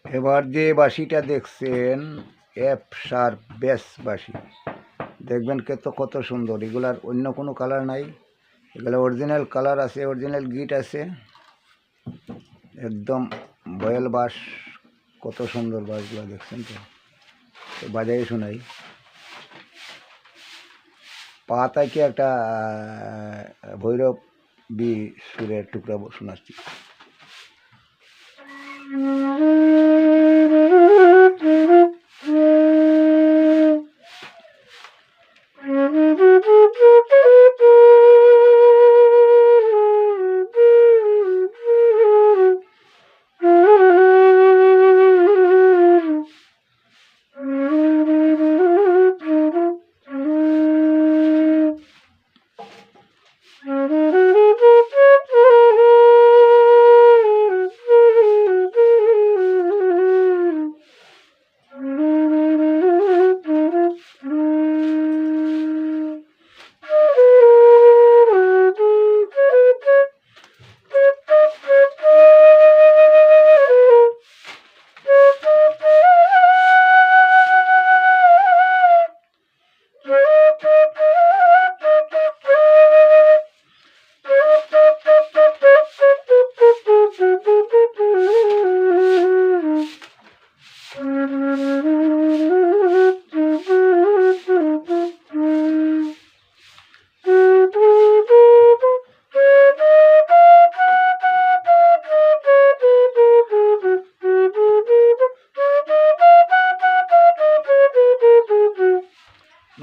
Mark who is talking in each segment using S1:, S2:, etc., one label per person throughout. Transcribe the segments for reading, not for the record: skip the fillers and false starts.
S1: এবার যে বাঁশিটা দেখছেন এফ শার্প বেস বাঁশি, দেখবেন কত সুন্দর। এগুলার অন্য কোনো কালার নাই, এগুলো অরিজিনাল কালার আছে, অরিজিনাল গিট আছে, একদম বয়েল বাঁশ। কত সুন্দর বাঁশগুলো দেখছেন তো। বাজারে শোনাই, পা থেকে একটা ভৈরব বি সুরের টুকরা শোনাচ্ছি।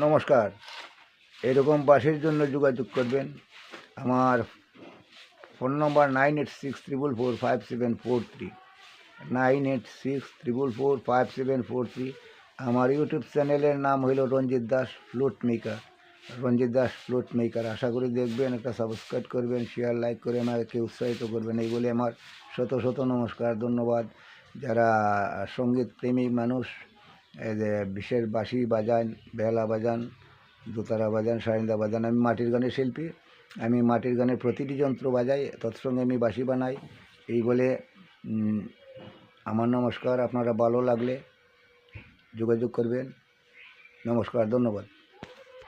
S1: নমস্কার, এরকম বাঁশির জন্য যোগাযোগ করবেন। আমার ফোন নম্বর 9863445743, 9863445743। আমার ইউটিউব চ্যানেলের নাম হইল রঞ্জিত দাস ফ্লুট মেকার, রঞ্জিত দাস ফ্লুট মেকার। আশা করি দেখবেন, একটা সাবস্ক্রাইব করবেন, শেয়ার লাইক করে আমাকে উৎসাহিত করবেন। এই বলে আমার শত নমস্কার, ধন্যবাদ। যারা সঙ্গীত প্রেমী মানুষ, এই যে বিশেষ বাঁশি বাজান, বেলা বাজান, দোতারা বাজান, সারিন্দা বাজান। আমি মাটির গানের শিল্পী, আমি মাটির গানের প্রতিটি যন্ত্র বাজাই, তৎসঙ্গে আমি বাঁশি বানাই। এই বলে আমার নমস্কার। আপনারা ভালো লাগলে যোগাযোগ করবেন। নমস্কার, ধন্যবাদ।